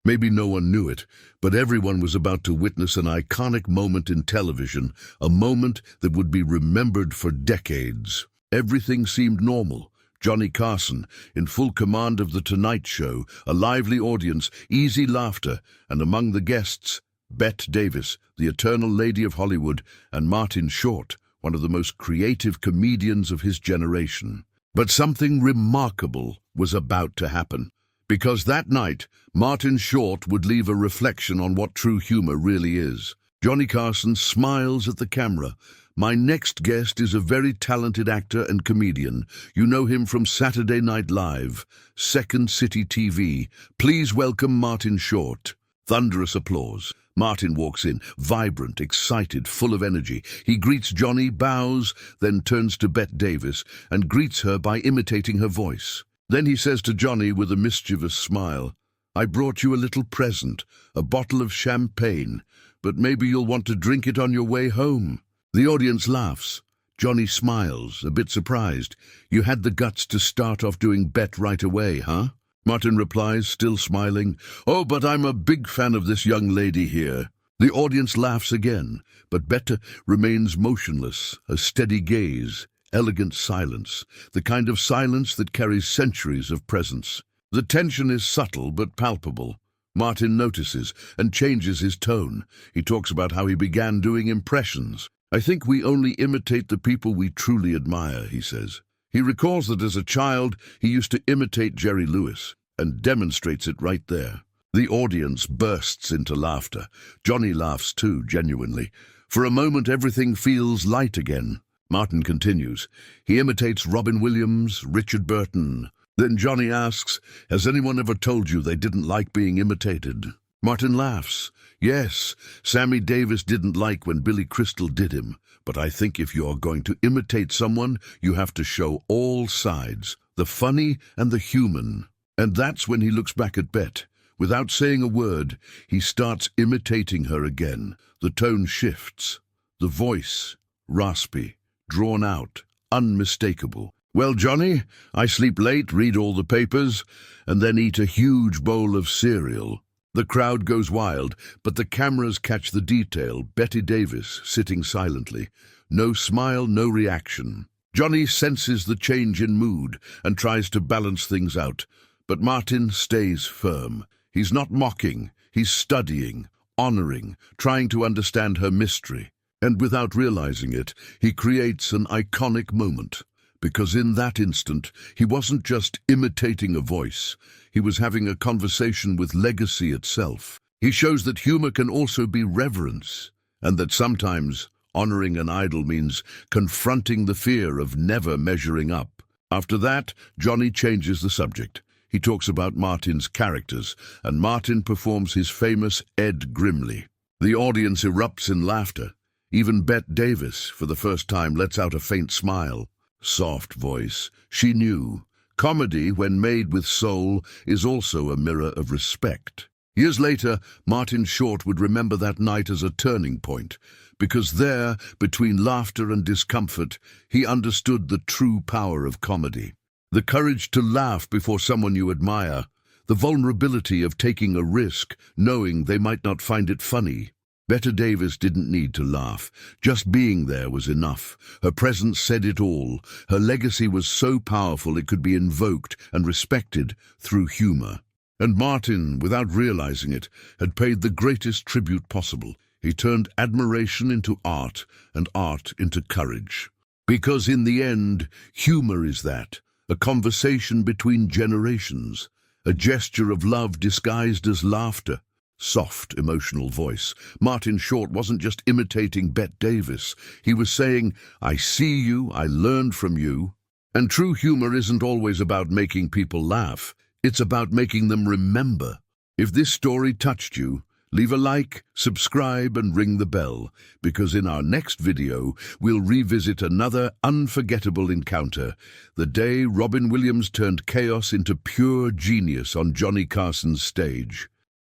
Maybe no one knew it, but everyone was about to witness an iconic moment in television, a moment that would be remembered for decades. Everything seemed normal. Johnny Carson, in full command of The Tonight Show, a lively audience, easy laughter, and among the guests, Bette Davis, the eternal lady of Hollywood, and Martin Short, one of the most creative comedians of his generation. But something remarkable was about to happen, because that night, Martin Short would leave a reflection on what true humor really is. Johnny Carson smiles at the camera. "My next guest is a very talented actor and comedian. You know him from Saturday Night Live, Second City TV. Please welcome Martin Short." Thunderous applause. Martin walks in, vibrant, excited, full of energy. He greets Johnny, bows, then turns to Bette Davis and greets her by imitating her voice. Then he says to Johnny with a mischievous smile, "I brought you a little present, a bottle of champagne, but maybe you'll want to drink it on your way home." The audience laughs. Johnny smiles, a bit surprised. "You had the guts to start off doing Bette right away, huh?" Martin replies, still smiling, "Oh, but I'm a big fan of this young lady here." The audience laughs again, but Bette remains motionless, a steady gaze, elegant silence, the kind of silence that carries centuries of presence. The tension is subtle but palpable. Martin notices and changes his tone. He talks about how he began doing impressions. "I think we only imitate the people we truly admire," he says. He recalls that as a child, he used to imitate Jerry Lewis, and demonstrates it right there. The audience bursts into laughter. Johnny laughs too, genuinely. For a moment, everything feels light again. Martin continues. He imitates Robin Williams, Richard Burton. Then Johnny asks, "Has anyone ever told you they didn't like being imitated?" Martin laughs. "Yes, Sammy Davis didn't like when Billy Crystal did him. But I think if you're going to imitate someone, you have to show all sides, the funny and the human." And that's when he looks back at Bette. Without saying a word, he starts imitating her again. The tone shifts. The voice, raspy, drawn out, unmistakable. "Well, Johnny, I sleep late, read all the papers, and then eat a huge bowl of cereal." The crowd goes wild, but the cameras catch the detail. Bette Davis sitting silently. No smile, no reaction. Johnny senses the change in mood and tries to balance things out. But Martin stays firm. He's not mocking. He's studying, honoring, trying to understand her mystery. And without realizing it, he creates an iconic moment. Because in that instant, he wasn't just imitating a voice. He was having a conversation with legacy itself. He shows that humor can also be reverence, and that sometimes honoring an idol means confronting the fear of never measuring up. After that, Johnny changes the subject. He talks about Martin's characters, and Martin performs his famous Ed Grimley. The audience erupts in laughter. Even Bette Davis, for the first time, lets out a faint smile. Soft voice. She knew. Comedy, when made with soul, is also a mirror of respect. Years later, Martin Short would remember that night as a turning point, because there, between laughter and discomfort, he understood the true power of comedy. The courage to laugh before someone you admire, the vulnerability of taking a risk, knowing they might not find it funny. Bette Davis didn't need to laugh. Just being there was enough. Her presence said it all. Her legacy was so powerful it could be invoked and respected through humor. And Martin, without realizing it, had paid the greatest tribute possible. He turned admiration into art and art into courage. Because in the end, humor is that. A conversation between generations, a gesture of love disguised as laughter. Soft, emotional voice. Martin Short wasn't just imitating Bette Davis. He was saying, "I see you, I learned from you." And true humor isn't always about making people laugh. It's about making them remember. If this story touched you, leave a like, subscribe, and ring the bell, because in our next video, we'll revisit another unforgettable encounter, the day Robin Williams turned chaos into pure genius on Johnny Carson's stage.